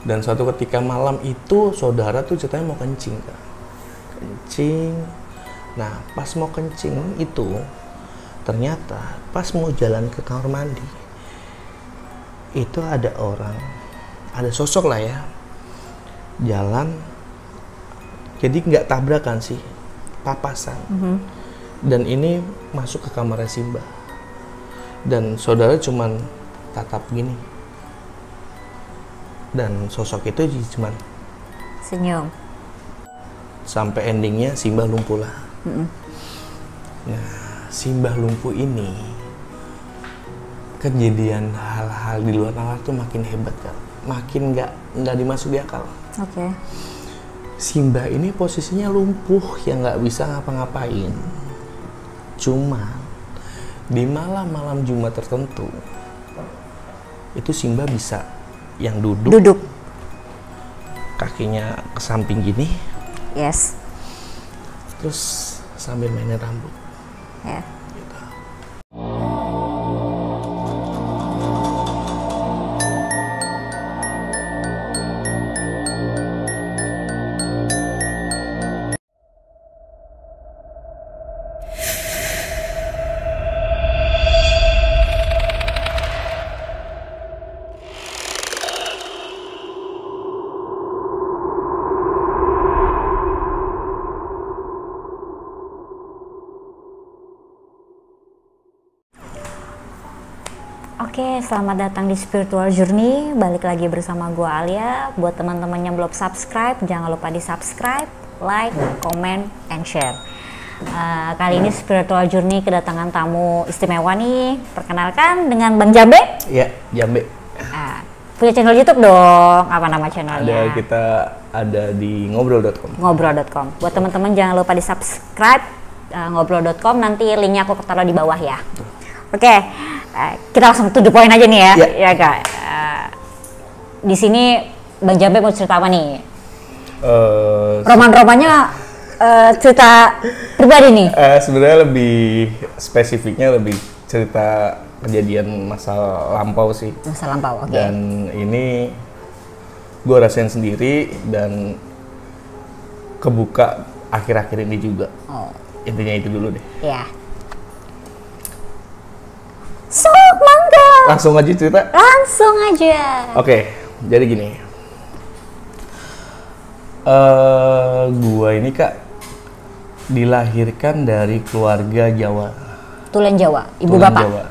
Dan suatu ketika malam itu saudara tuh ceritanya mau kencing, Kak. Kencing. Nah, pas mau kencing itu ternyata pas mau jalan ke kamar mandi itu ada orang, ada sosok lah ya, jalan. Jadi nggak tabrakan sih, papasan. Dan ini masuk ke kamarnya Simba. Dan saudara cuman tatap gini. Dan sosok itu cuman senyum. Sampai endingnya Simba lumpuh lah. Nah, Simba lumpuh ini kejadian hal-hal di luar nalar tuh makin hebat, Kak. Makin nggak dimasuki akal. Oke. Simba ini posisinya lumpuh yang nggak bisa ngapa-ngapain. Cuma di malam-malam Jumat tertentu itu Simba bisa yang duduk. Kakinya ke samping gini. Yes. Terus sambil mainin rambut. Ya. Gitu. Oke, selamat datang di Spiritual Journey. Balik lagi bersama gua Alia. Buat teman-teman yang belum subscribe, jangan lupa di subscribe, like, comment, and share. Kali ini Spiritual Journey kedatangan tamu istimewa nih. Perkenalkan dengan Bang Jambe. Iya, Jambe. Punya channel YouTube dong. Apa nama channelnya? Kita ada di ngobrol.com. Ngobrol.com. Buat teman-teman jangan lupa di subscribe ngobrol.com. Nanti linknya aku taruh di bawah ya. Oke. Kita langsung to the point aja nih ya, ya Kak. Di sini Bang Jambe mau cerita apa nih? Roman-romannya cerita pribadi nih? Sebenarnya lebih spesifiknya lebih cerita kejadian masa lampau sih. Masa lampau, oke. Dan ini gue rasain sendiri dan kebuka akhir-akhir ini juga. Intinya itu dulu deh. Ya. Sok, mangga. Langsung aja cerita? Langsung aja. Oke, jadi gini. Gua ini Kak dilahirkan dari keluarga Jawa. Tulen Jawa, ibu Tulen bapak? Jawa.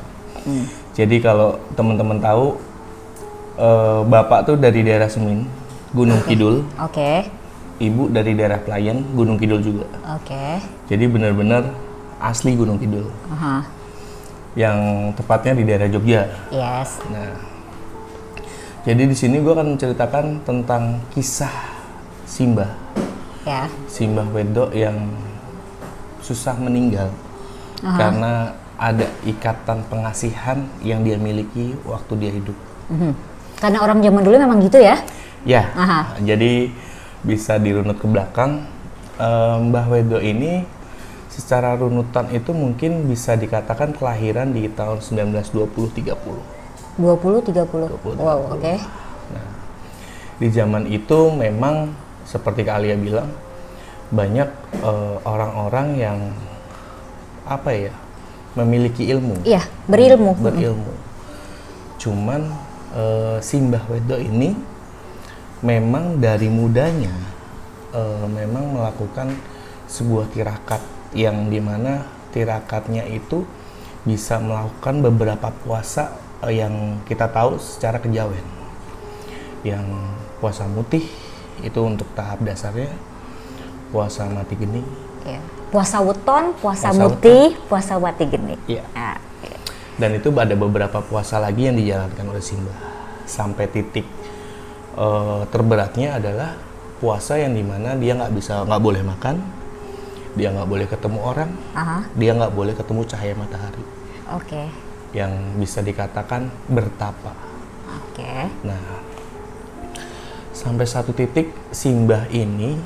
Jadi kalau teman-teman tahu, bapak tuh dari daerah Semin, Gunung Kidul. Oke. Ibu dari daerah Pelayan, Gunung Kidul juga. Oke. Jadi benar-benar asli Gunung Kidul. Yang tepatnya di daerah Jogja. Yes. Nah, jadi di sini gue akan menceritakan tentang kisah Simba. Ya. Simba Wedok yang susah meninggal karena ada ikatan pengasihan yang dia miliki waktu dia hidup. Karena orang zaman dulu memang gitu ya? Ya. Jadi bisa dirunut ke belakang, Mbah Wedok ini secara runutan itu mungkin bisa dikatakan kelahiran di tahun 1920-30. 20-30? Wow, oke. Nah, di zaman itu memang seperti Kak Alia bilang, banyak orang-orang yang apa ya, memiliki ilmu. Iya, berilmu. Berilmu. Cuman Simbah Wedok ini memang dari mudanya memang melakukan sebuah tirakat yang dimana tirakatnya itu bisa melakukan beberapa puasa yang kita tahu secara kejawen. Yang puasa mutih itu untuk tahap dasarnya, puasa mati geni. Ya. Puasa weton, puasa mutih, puasa mati geni. Iya. Dan itu ada beberapa puasa lagi yang dijalankan oleh Simba. Sampai titik terberatnya adalah puasa yang dimana dia nggak boleh makan. Dia nggak boleh ketemu orang, dia nggak boleh ketemu cahaya matahari. Oke. Yang bisa dikatakan bertapa. Oke. Nah, sampai satu titik Simbah ini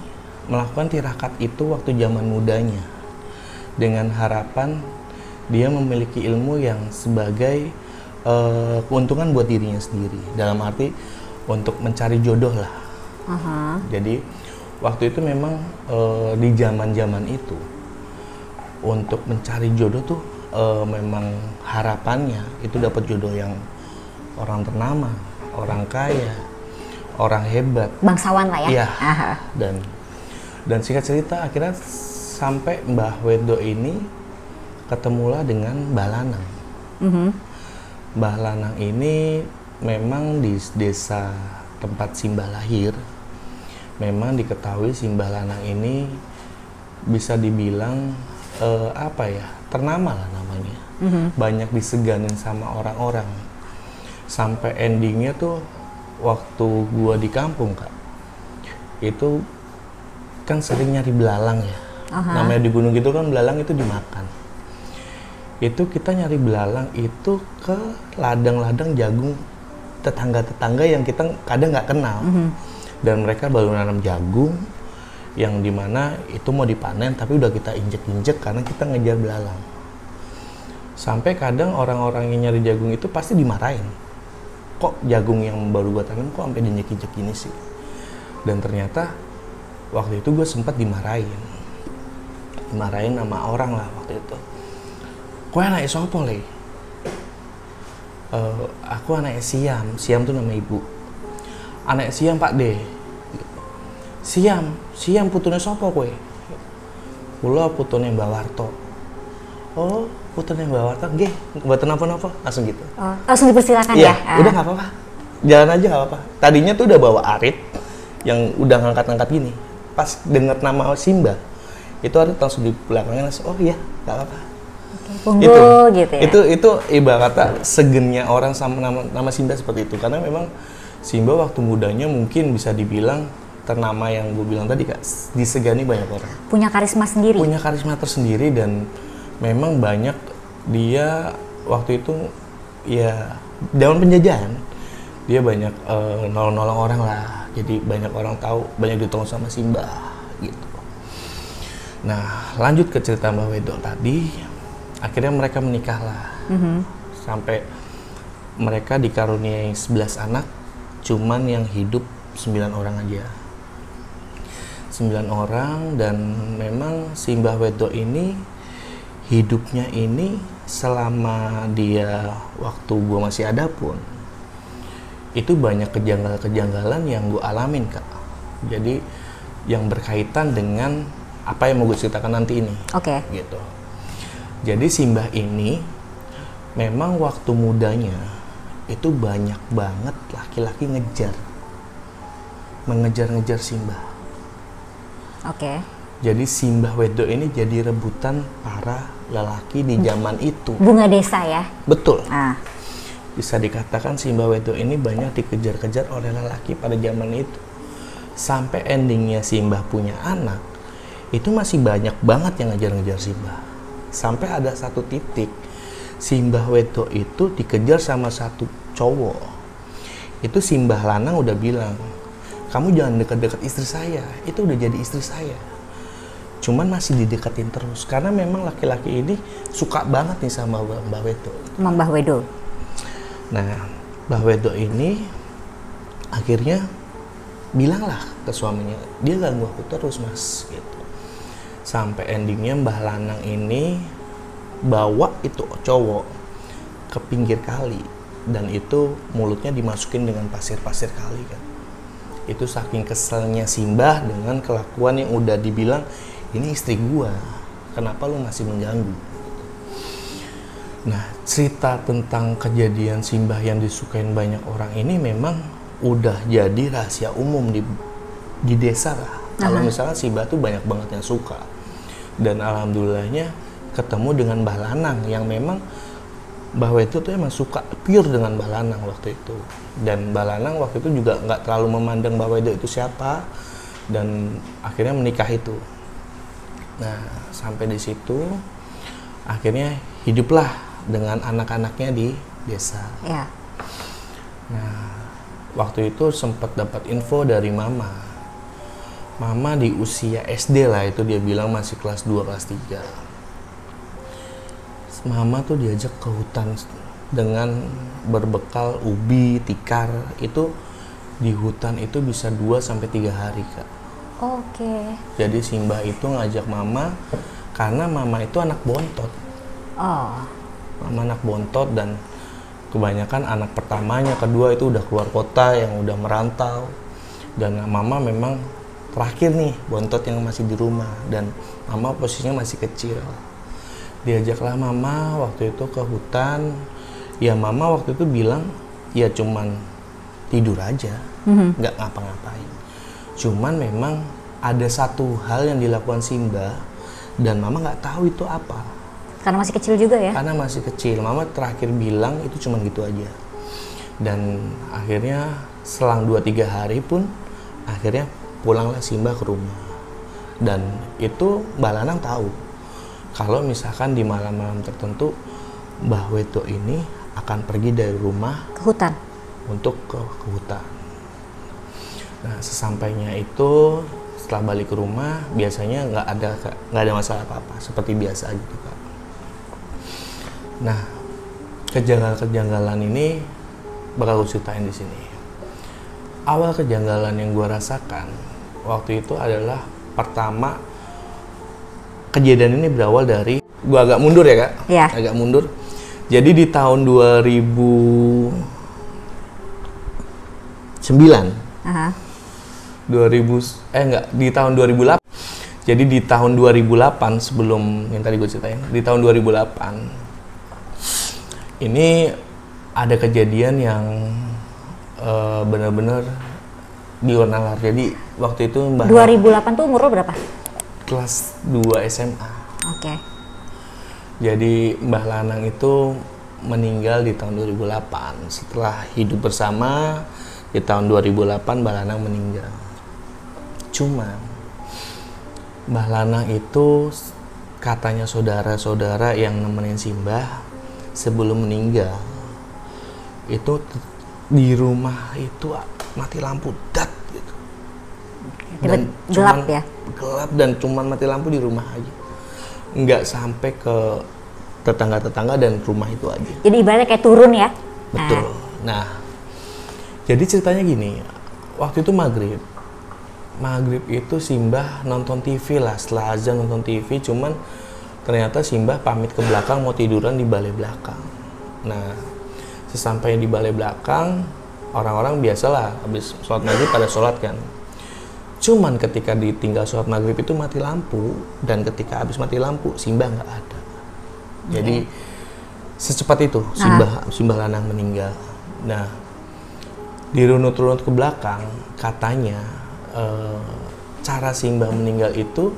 melakukan tirakat itu waktu zaman mudanya dengan harapan dia memiliki ilmu yang sebagai keuntungan buat dirinya sendiri. Dalam arti untuk mencari jodoh lah. Jadi waktu itu memang di zaman itu untuk mencari jodoh tuh memang harapannya itu dapat jodoh yang orang ternama, orang kaya, orang hebat, bangsawan lah ya. Iya. Dan singkat cerita akhirnya sampai Mbah Wedo ini ketemulah dengan Mbah Lanang. Mbah Lanang ini memang di desa tempat Simbah lahir, memang diketahui Simbah Lanang ini bisa dibilang ternama lah namanya. Banyak diseganin sama orang-orang. Sampai endingnya tuh waktu gua di kampung, Kak, itu kan sering nyari belalang ya. Namanya di gunung gitu kan belalang itu dimakan. Itu kita nyari belalang itu ke ladang-ladang jagung tetangga-tetangga yang kita kadang nggak kenal. Dan mereka baru nanam jagung yang dimana itu mau dipanen tapi udah kita injek-injek karena kita ngejar belalang. Sampai kadang orang-orang yang nyari jagung itu pasti dimarahin. Kok jagung yang baru gua tanam kok sampai diinjek-injek gini sih? Dan ternyata waktu itu gue sempat dimarahin sama orang lah waktu itu. Kue anak sopo le? Aku anak Siam tuh nama ibu. Anak Siam Pak D. Siam putune sopo kue? Kula putune Mbak Warto. Oh, putune Mbak Warto, nggih, mboten napa-napa, langsung gitu. Oh, langsung dipersilakan ya? Ya? Udah nggak apa-apa. Jalan aja nggak apa-apa. Tadinya tuh udah bawa arit yang udah ngangkat-ngangkat gini. Pas dengar nama Simbah, itu Arit langsung di belakangnya langsung, oh iya, nggak apa-apa. Punggu gitu ya? Itu ibarat kata segennya orang sama nama Simbah seperti itu. Karena memang Simbah waktu mudanya mungkin bisa dibilang ternama yang gue bilang tadi, Kak, disegani banyak orang. Punya karisma sendiri? Punya karisma tersendiri dan memang banyak dia waktu itu ya zaman penjajahan dia banyak nolong-nolong orang lah. Jadi banyak orang tahu, banyak ditolong sama Simbah gitu. Nah, lanjut ke cerita Mbah Wedo tadi. Akhirnya mereka menikah lah. Sampai mereka dikaruniai 11 anak, cuman yang hidup 9 orang aja. 9 orang, dan memang si Mbah Wedo ini hidupnya ini selama dia waktu gua masih ada pun itu banyak kejanggalan-kejanggalan yang gue alamin, Kak. Jadi yang berkaitan dengan apa yang mau gue ceritakan nanti ini. Oke. Gitu. Jadi Simbah ini memang waktu mudanya itu banyak banget laki-laki mengejar Simbah. Oke. Jadi Simbah Wedo ini jadi rebutan para lelaki di zaman itu. Bunga desa ya? Betul. Bisa dikatakan Simbah Wedo ini banyak dikejar-kejar oleh lelaki pada zaman itu. Sampai endingnya Simbah punya anak, itu masih banyak banget yang ngejar-ngejar Simbah. Sampai ada satu titik, Simbah Wedo itu dikejar sama satu cowok. Itu Simbah Lanang udah bilang, kamu jangan dekat-dekat istri saya, itu udah jadi istri saya. Cuman masih dideketin terus, karena memang laki-laki ini suka banget nih sama Mbah Wedo. Mbah Wedo. Nah, Mbah Wedo ini akhirnya bilanglah ke suaminya, dia ganggu aku terus mas, gitu. Sampai endingnya Mbah Lanang ini bawa itu cowok ke pinggir kali, dan itu mulutnya dimasukin dengan pasir-pasir kali kan. Itu saking keselnya Simbah dengan kelakuan yang udah dibilang, ini istri gua, kenapa lu masih mengganggu? Nah, cerita tentang kejadian Simbah yang disukain banyak orang ini memang udah jadi rahasia umum di desa lah. Kalau misalnya Simbah tuh banyak banget yang suka. Dan alhamdulillahnya ketemu dengan Mbah Lanang yang memang Mbah Wedo tuh emang suka pure dengan Mbah Lanang waktu itu. Dan Mbah Lanang waktu itu juga nggak terlalu memandang Mbah Wedo itu siapa, dan akhirnya menikah itu. Nah, sampai di situ akhirnya hiduplah dengan anak-anaknya di desa. Ya. Nah, waktu itu sempat dapat info dari mama. Mama di usia SD lah, itu dia bilang masih kelas 2, kelas 3. Mama tuh diajak ke hutan dengan berbekal ubi, tikar. Itu di hutan itu bisa 2-3 hari, Kak. Oke. Jadi Simbah itu ngajak mama karena mama itu anak bontot. Oh. Mama anak bontot dan kebanyakan anak pertamanya, kedua itu udah keluar kota yang udah merantau. Dan mama memang terakhir nih bontot yang masih di rumah dan mama posisinya masih kecil. Diajaklah mama waktu itu ke hutan. Ya mama waktu itu bilang ya cuman tidur aja, nggak ngapa-ngapain. Cuman memang ada satu hal yang dilakukan Simbah dan mama nggak tahu itu apa. Karena masih kecil juga ya? Karena masih kecil, mama terakhir bilang itu cuman gitu aja. Dan akhirnya selang 2-3 hari pun akhirnya pulanglah Simbah ke rumah. Dan itu Mbak Lanang tahu kalau misalkan di malam-malam tertentu Mbah Wedok ini akan pergi dari rumah Ke hutan? untuk ke hutan. Nah, sesampainya itu setelah balik ke rumah biasanya nggak ada masalah apa-apa, seperti biasa gitu, Kak. Nah, kejanggalan ini bakal gue ceritain di sini. Awal kejanggalan yang gue rasakan waktu itu adalah pertama, kejadian ini berawal dari gue agak mundur ya, Kak. Iya. Agak mundur. Jadi di tahun 2009 Aha. di tahun 2008. Jadi di tahun 2008 sebelum yang tadi gue ceritain, di tahun 2008 ini ada kejadian yang benar-benar di luar nalar. Jadi waktu itu 2008 tuh umur lo berapa? kelas 2 SMA. Oke. Jadi Mbah Lanang itu meninggal di tahun 2008. Setelah hidup bersama di tahun 2008 Mbah Lanang meninggal. Cuman Mbah Lanang itu katanya saudara-saudara yang nemenin Simbah sebelum meninggal itu di rumah itu mati lampu gitu. Dan Gelap ya? Gelap dan cuman mati lampu di rumah aja. Nggak sampai ke tetangga-tetangga dan rumah itu aja. Jadi ibaratnya kayak turun ya? Betul. Nah, jadi ceritanya gini, waktu itu maghrib itu Simbah nonton TV lah, setelah azan nonton TV, cuman ternyata Simbah pamit ke belakang mau tiduran di balai belakang. Nah, sesampainya di balai belakang, orang-orang biasalah habis sholat maghrib pada sholat kan. Cuman ketika ditinggal sholat maghrib itu mati lampu, dan ketika habis mati lampu Simbah nggak ada. Jadi secepat itu Simbah Lanang meninggal. Nah, dirunut-runut ke belakang katanya cara Simbah meninggal itu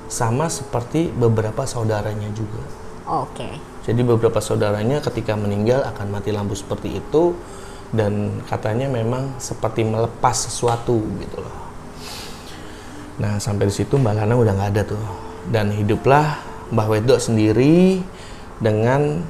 sama seperti beberapa saudaranya juga. Oke. Jadi beberapa saudaranya ketika meninggal akan mati lampu seperti itu, dan katanya memang seperti melepas sesuatu gitu loh. Nah, sampai di situ Mbah Lanang udah nggak ada tuh, dan hiduplah Mbah Wedok sendiri dengan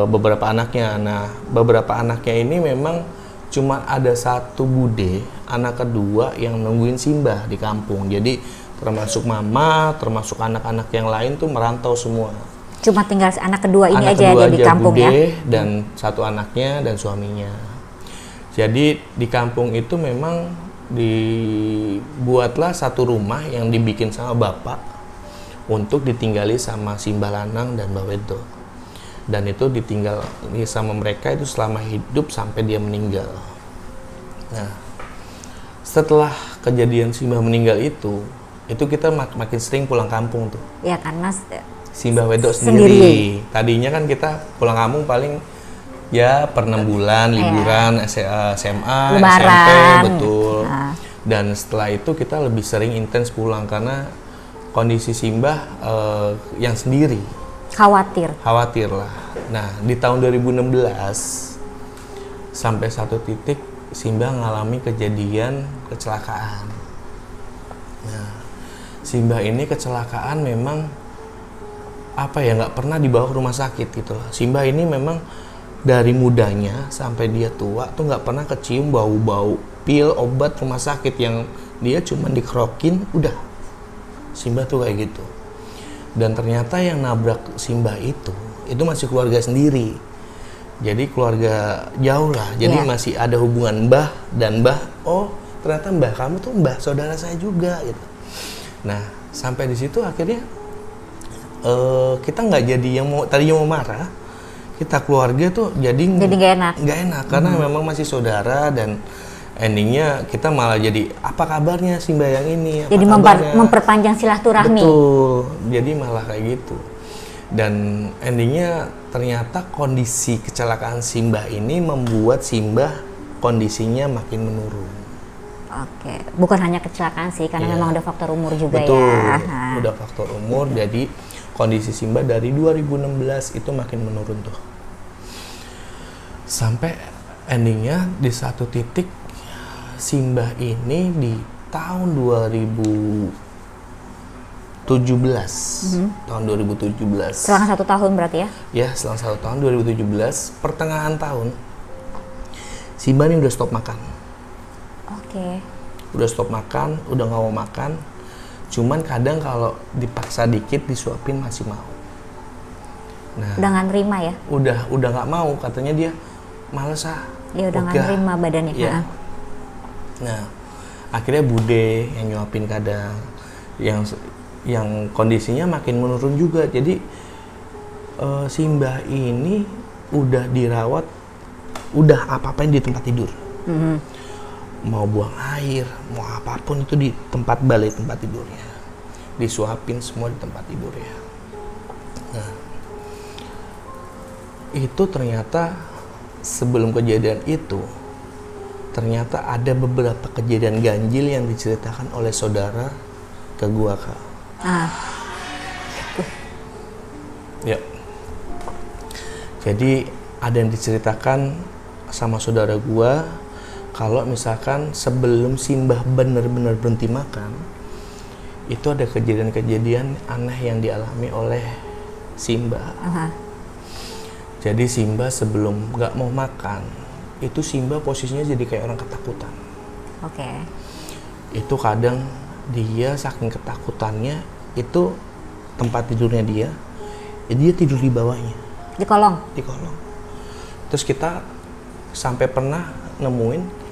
beberapa anaknya. Nah, beberapa anaknya ini memang cuma ada satu bude, anak kedua yang nungguin Simbah di kampung. Jadi termasuk mama, termasuk anak-anak yang lain tuh merantau semua. Cuma tinggal anak kedua ini Anak aja kedua di kampung bude, ya? Dan satu anaknya dan suaminya. Jadi di kampung itu memang dibuatlah satu rumah yang dibikin sama bapak untuk ditinggali sama Simbah Lanang dan Mbah Wedok. Dan itu ditinggal sama mereka itu selama hidup sampai dia meninggal. Nah, setelah kejadian Simbah meninggal itu kita makin sering pulang kampung tuh. Ya karena Simbah Wedok sendiri. Tadinya kan kita pulang kampung paling ya per 6 bulan liburan, SMA, Lebaran. SMP, betul. Dan setelah itu kita lebih sering intens pulang karena kondisi Simbah yang sendiri. Khawatir lah. Nah, di tahun 2016 sampai satu titik Simbah ngalami kejadian kecelakaan. Nah, Simbah ini kecelakaan memang nggak pernah dibawa ke rumah sakit gitu loh. Simbah ini memang dari mudanya sampai dia tua tuh nggak pernah kecium bau-bau pil obat rumah sakit, yang dia cuma dikerokin udah. Simbah tuh kayak gitu. Dan ternyata yang nabrak Simbah itu masih keluarga sendiri. Jadi keluarga jauh lah. Jadi masih ada hubungan mbah dan mbah. Oh, ternyata mbah kamu tuh mbah saudara saya juga gitu. Nah, sampai di situ akhirnya kita nggak jadi yang tadinya mau marah. Kita keluarga tuh jadi nggak enak karena memang masih saudara, dan endingnya kita malah jadi apa kabarnya si mbah yang ini? Jadi memperpanjang silaturahmi. Betul. Jadi malah kayak gitu. Dan endingnya ternyata kondisi kecelakaan Simbah ini membuat Simbah kondisinya makin menurun. Oke, bukan hanya kecelakaan sih, karena memang ada faktor umur juga. Betul, ya. udah faktor umur, jadi kondisi Simbah dari 2016 itu makin menurun tuh. Sampai endingnya di satu titik Simbah ini di tahun 2017, tahun 2017. Selang 1 tahun berarti ya? Ya, selang 1 tahun 2017, pertengahan tahun, Simbah ini udah stop makan. Oke. Udah stop makan, udah nggak mau makan. Cuman kadang kalau dipaksa dikit disuapin masih mau. Nah, udah nggak nerima ya? Udah nggak mau, katanya dia males ah. Ya udah nggak nerima badannya. Ya. Nah, akhirnya Bude yang nyuapin kadang, yang kondisinya makin menurun juga. Jadi Simbah ini udah dirawat, udah apa-apain di tempat tidur. Mau buang air, mau apapun itu di tempat balai tempat tidurnya, disuapin semua di tempat tidurnya. Nah, itu ternyata sebelum kejadian itu, ternyata ada beberapa kejadian ganjil yang diceritakan oleh saudara ke gua, Kak. Ya. Jadi ada yang diceritakan sama saudara gua, kalau misalkan sebelum Simbah benar-benar berhenti makan, itu ada kejadian-kejadian aneh yang dialami oleh Simbah. Jadi Simbah sebelum nggak mau makan, itu Simbah posisinya jadi kayak orang ketakutan. Oke. Itu kadang dia saking ketakutannya, itu tempat tidurnya dia tidur di bawahnya. Di kolong? Di kolong. Terus kita sampai pernah nemuin,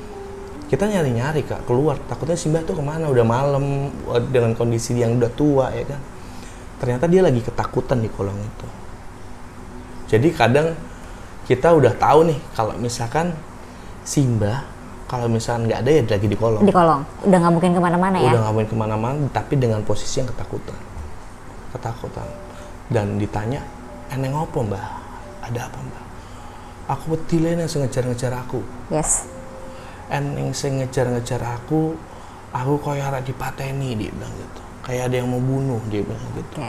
kita nyari-nyari Kak, keluar. Takutnya Simbah tuh kemana, udah malam, dengan kondisi yang udah tua ya kan. Ternyata dia lagi ketakutan di kolong itu. Jadi kadang kita udah tahu nih, kalau misalkan Simbah, kalau misalkan nggak ada ya lagi di kolong. Di kolong, udah nggak mungkin kemana-mana ya? Udah nggak mungkin kemana-mana, tapi dengan posisi yang ketakutan. Dan ditanya, eneng opo mbah? Ada apa mbah? Aku betile yang ngejar-ngejar aku. Yes. Eneng sing ngejar-ngejar aku koyo arek dipateni, dia bilang gitu. Kayak ada yang mau bunuh, dia bilang gitu.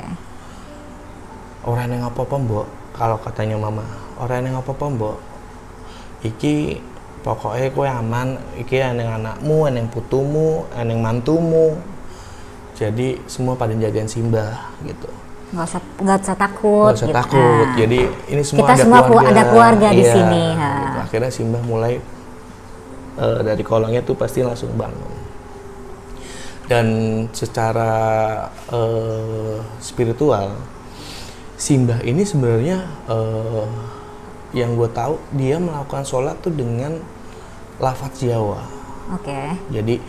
Orang yang apa-apa mbok, kalau katanya mama, orang yang apa-apa mbok, iki pokoknya kowe aman, iki eneng anakmu, eneng putumu, eneng mantumu. Jadi semua pada jagain Simbah gitu. Nggak usah takut. Nggak usah takut. Jadi ini semua kita ada keluarga di sini. Gitu. Akhirnya Simbah mulai dari kolongnya tuh pasti langsung bangun. Dan secara spiritual, Simbah ini sebenarnya yang gue tahu dia melakukan sholat tuh dengan lafaz Jawa. Oke. Jadi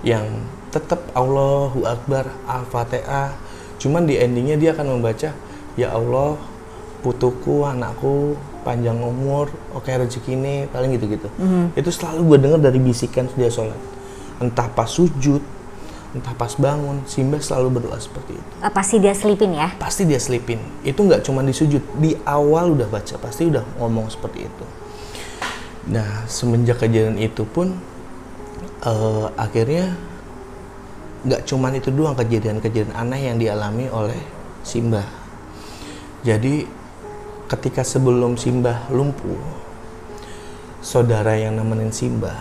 yang tetap Allahu Akbar, Al-Fatihah. Cuman di endingnya dia akan membaca, ya Allah, putuku, anakku, panjang umur, oke rezeki ini, paling gitu-gitu. Itu selalu gue dengar dari bisikan dia sholat. Entah pas sujud, entah pas bangun, Simbah selalu berdoa seperti itu. Pasti dia selipin ya? Pasti dia selipin. Itu nggak cuma di sujud, di awal udah baca, pasti udah ngomong seperti itu. Nah, semenjak kejadian itu pun, akhirnya nggak cuman itu doang kejadian-kejadian aneh yang dialami oleh Simbah. Jadi ketika sebelum Simbah lumpuh, saudara yang nemenin Simbah,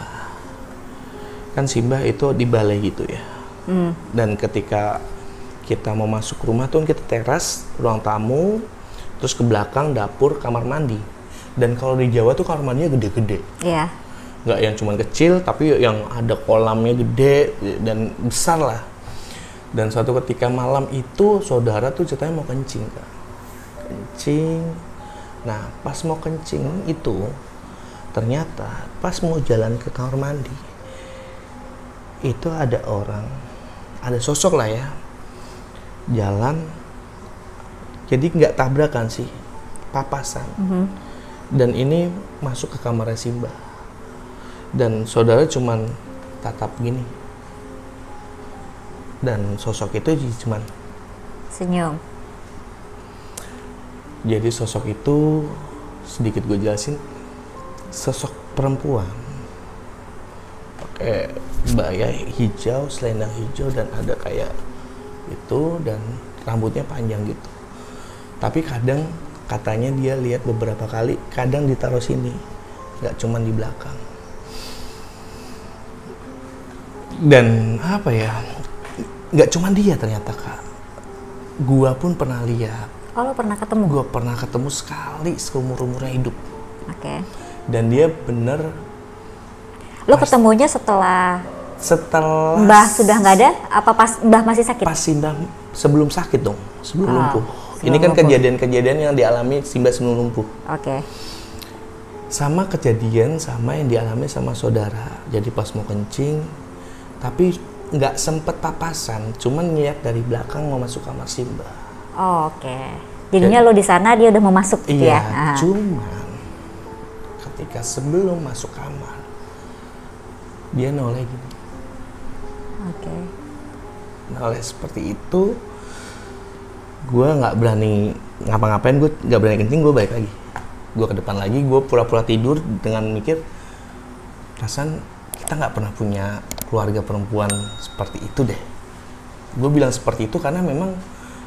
kan Simbah itu di balai gitu ya. Dan ketika kita mau masuk rumah tuh kita teras, ruang tamu, terus ke belakang dapur, kamar mandi. Dan kalau di Jawa tuh kamar mandinya gede-gede. Iya. Nggak yang cuma kecil, tapi yang ada kolamnya gede dan besar lah. Dan suatu ketika malam itu saudara tuh ceritanya mau kencing Kak. Kencing. Nah, pas mau kencing itu, ternyata pas mau jalan ke kamar mandi, itu ada orang, ada sosok lah ya, jalan, jadi nggak tabrakan sih, papasan. Dan ini masuk ke kamarnya Simba. Dan saudara cuman tatap gini. Dan sosok itu cuman senyum. Jadi sosok itu, sedikit gue jelasin, sosok perempuan pakai baya hijau, selendang hijau, dan ada kayak itu, dan rambutnya panjang gitu. Tapi kadang katanya dia lihat beberapa kali, kadang ditaruh sini, nggak cuman di belakang. Dan apa ya, nggak cuman dia ternyata Kak, gua pun pernah lihat. Oh, lo pernah ketemu? Gue pernah ketemu sekali seumur-umurnya hidup. Oke. Dan dia bener. Lo ketemunya setelah Mbah sudah nggak ada? Apa pas Mbah masih sakit? Pas Simba sebelum sakit dong, sebelum lumpuh. Sebelum Ini kan lumpuh. kejadian-kejadian yang dialami Simba sebelum lumpuh. Oke. Sama kejadian sama yang dialami sama saudara. Jadi pas mau kencing, tapi nggak sempet papasan, cuman niat dari belakang mau masuk kamar Simba. Oh, oke. Jadinya lo di sana dia udah mau masuk gitu Iya, ya? cuman ketika sebelum masuk kamar, dia noleh gini. Oke. Noleh seperti itu, gue nggak berani ngapa-ngapain, gue nggak berani kencing, gue balik lagi. Gue ke depan lagi, gue pura-pura tidur dengan mikir, perasaan kita nggak pernah punya keluarga perempuan seperti itu deh. Gue bilang seperti itu karena memang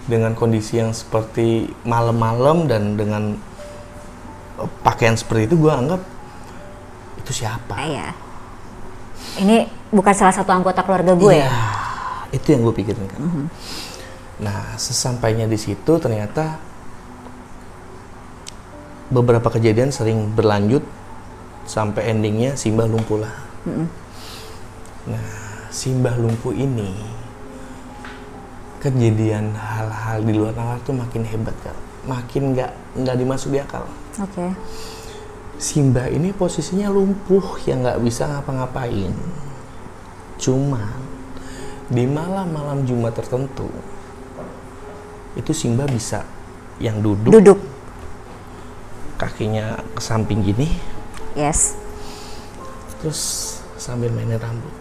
dengan kondisi yang seperti malam-malam dan dengan pakaian seperti itu, gue anggap itu siapa? Iya. Ini bukan salah satu anggota keluarga gue ya? Itu yang gue pikirin kan. Nah, sesampainya di situ ternyata beberapa kejadian sering berlanjut sampai endingnya Simba lumpuh lah. Nah, Simba lumpuh ini, kejadian hal-hal di luar nalar tuh makin hebat kan, makin nggak dimasuk di akal. Oke. Simba ini posisinya lumpuh yang nggak bisa ngapa-ngapain. Cuma di malam-malam Jumat tertentu itu Simba bisa yang duduk. Kakinya ke samping gini. Yes. Terus sambil mainin rambut.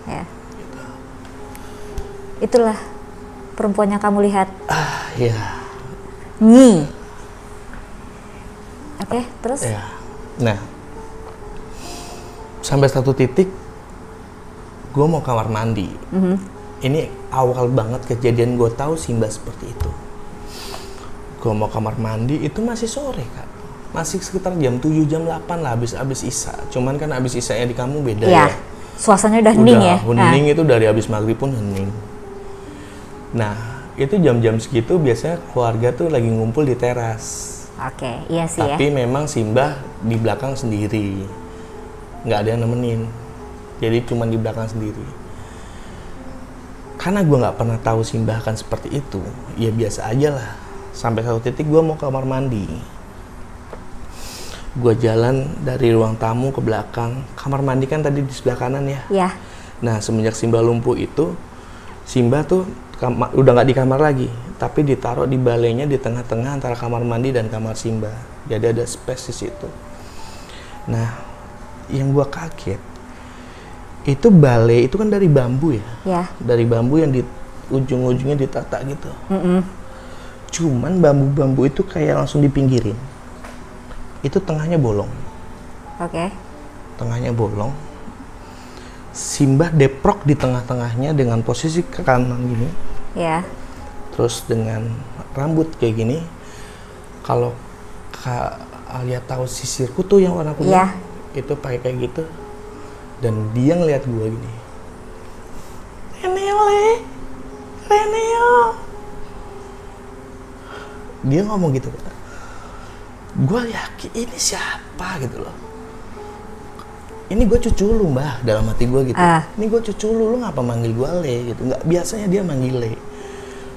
Ya. Gitu. Itulah perempuan yang kamu lihat. Ya. Nyi. Oke, terus? Ya. Nah, sampai satu titik gue mau kamar mandi. Ini awal banget kejadian gue tahu Simba seperti itu. Gue mau kamar mandi itu masih sore Kak, masih sekitar jam 7 jam 8 lah, habis isya. Cuman kan habis isyanya di kamu beda ya. Suasananya udah hening ya. Hening itu dari habis maghrib pun hening. Nah, itu jam-jam segitu biasanya keluarga tuh lagi ngumpul di teras. Oke, iya sih Tapi ya. memang Simba di belakang sendiri, nggak ada yang nemenin. Jadi cuma di belakang sendiri. Karena gue nggak pernah tahu Simba akan seperti itu, ya biasa aja lah. Sampai satu titik gue mau kamar mandi. Gue jalan dari ruang tamu ke belakang. Kamar mandi kan tadi di sebelah kanan ya. Iya. Nah, semenjak Simba lumpuh itu, Simba tuh udah nggak di kamar lagi, tapi ditaruh di balainya di tengah-tengah antara kamar mandi dan kamar Simba. Jadi ada space di situ. Nah, yang gua kaget itu balai itu kan dari bambu ya. Ya. Dari bambu yang di ujung-ujungnya ditata gitu. Cuman bambu-bambu itu kayak langsung dipinggirin. Itu tengahnya bolong. Oke. Tengahnya bolong. Simba deprok di tengah-tengahnya dengan posisi ke kanan gini. Ya. Terus dengan rambut kayak gini. Kalau Kak Alia tahu sisirku tuh yang warna kuning, Ya. itu pakai kayak gitu. Dan dia ngeliat gue gini. Reneo. Dia ngomong gitu. Gue yakin ini siapa gitu loh. Ini gue cucu lu mbah, dalam hati gue gitu. Ini gue cucu lu ngapa manggil gue Le gitu. Nggak, biasanya dia manggil Le.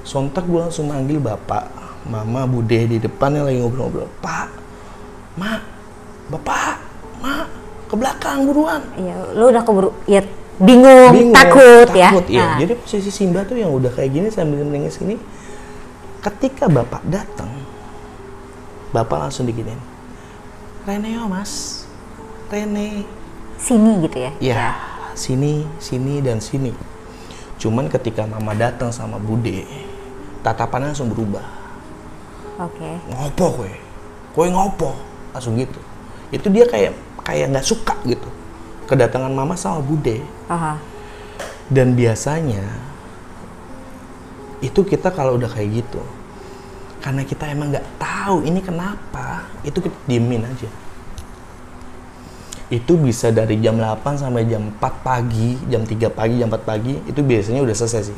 Sontak gue langsung manggil bapak, mama, bude di depannya lagi ngobrol-ngobrol. Pak, mak, bapak, mak, ke belakang buruan. Iya, lu udah keburu, ya bingung, takut ya. Nah. Jadi posisi Simba tuh yang udah kayak gini sambil menengis gini. Ketika bapak datang, bapak langsung diginin. Rene yo mas, Rene. Sini gitu ya? Ya, sini, sini dan sini. Cuman ketika mama datang sama Bude, tatapannya langsung berubah. Oke. Ngopo kowe ngopo, langsung gitu. Itu dia kayak nggak suka gitu kedatangan mama sama Bude. Dan biasanya itu kita kalau udah kayak gitu, karena kita emang nggak tahu ini kenapa, itu kita diemin aja. Itu bisa dari jam 8 sampai jam 4 pagi, jam 3 pagi, jam 4 pagi, itu biasanya udah selesai sih.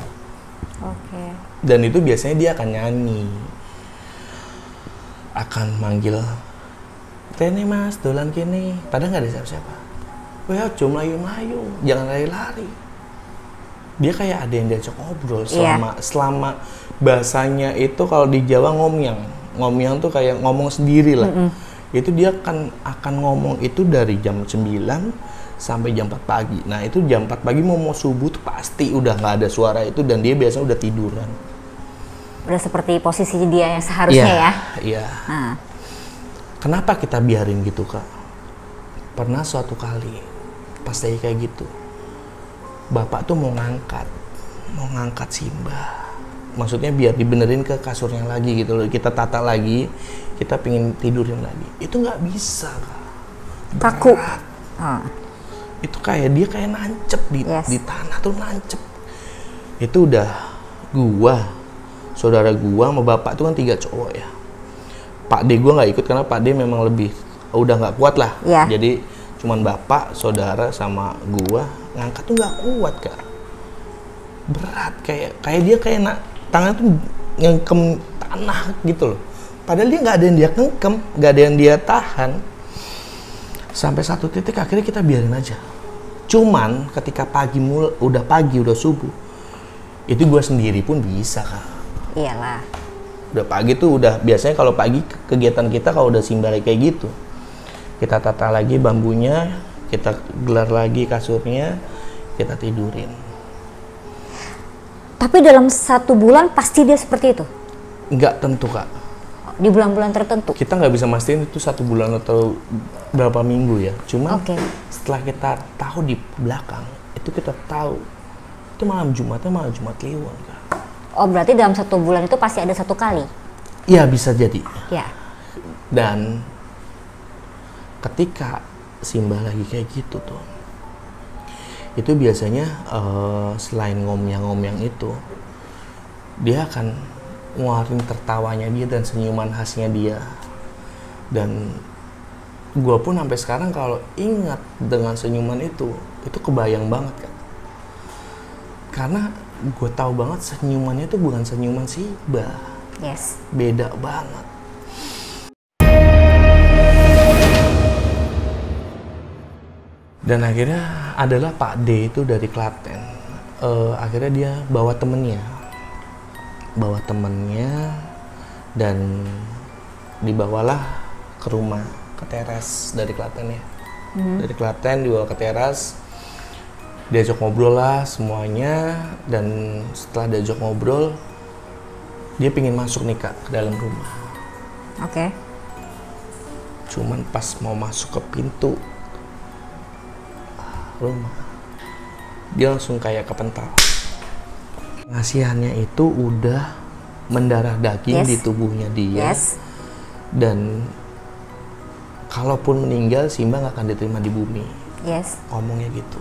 Oke. Dan itu biasanya dia akan nyanyi, akan manggil, Rene mas, dolan kene, padahal nggak ada siapa-siapa. Wah, cuma melayu-melayu, jangan lari-lari. Dia kayak ada yang diajak ngobrol selama bahasanya itu kalau di Jawa ngomyang. Ngomyang tuh kayak ngomong sendiri lah. Itu dia akan ngomong itu dari jam 9 sampai jam 4 pagi. Nah, itu jam 4 pagi mau subuh tuh pasti udah nggak ada suara itu dan dia biasanya udah tiduran. Udah seperti posisi dia yang seharusnya ya? Iya. Kenapa kita biarin gitu, Kak? Pernah suatu kali pas lagi kayak gitu, bapak tuh mau ngangkat Simba, maksudnya biar dibenerin ke kasurnya lagi gitu loh, kita tata lagi, kita pengen tidurin lagi, itu nggak bisa, Kak. Kaku. Itu kayak dia kayak nancep di tanah tuh, nancep. Itu udah saudara gua sama bapak tuh kan 3 cowok ya. Pak D gua nggak ikut karena Pak D memang lebih udah nggak kuat lah. Jadi cuman bapak, saudara sama gua ngangkat tuh nggak kuat, Kak. Berat, kayak dia kayak tangan tuh ngengkem tanah gitu loh. Padahal dia nggak ada yang dia ngengkem, nggak ada yang dia tahan. Sampai satu titik akhirnya kita biarin aja. Cuman ketika udah subuh, itu gua sendiri pun bisa, Kak. Iyalah. Udah pagi tuh biasanya kalau pagi kegiatan kita kalau udah Simba kayak gitu, kita tata lagi bambunya, kita gelar lagi kasurnya, kita tidurin. Tapi dalam 1 bulan pasti dia seperti itu? Nggak tentu, Kak. Di bulan-bulan tertentu? Kita nggak bisa mastiin itu 1 bulan atau berapa minggu ya. Cuma setelah kita tahu di belakang, itu kita tahu itu malam Jumat Kliwon, Kak. Oh, berarti dalam 1 bulan itu pasti ada 1 kali? Iya, bisa jadi. Ya. Dan ketika Simba lagi kayak gitu tuh, itu biasanya selain ngomyang-ngomyang itu, dia akan ngeluarin tertawanya dia dan senyuman khasnya dia. Dan gue pun sampai sekarang kalau ingat dengan senyuman itu kebayang banget, kan. Karena gue tahu banget senyumannya itu bukan senyuman Simba. Yes. Beda banget. Dan akhirnya adalah Pak D itu dari Klaten. Akhirnya dia bawa temennya dan dibawalah ke rumah, ke teras dari Klaten ya. Dari Klaten dibawa ke teras, diajak ngobrol lah semuanya, dan setelah diajak ngobrol dia pingin masuk nih, Kak, ke dalam rumah. Oke. Cuman pas mau masuk ke pintu rumah, dia langsung kayak kepental. Ngasihannya itu udah mendarah daging di tubuhnya dia. Dan kalaupun meninggal, Simba nggak akan diterima di bumi. Ngomongnya gitu.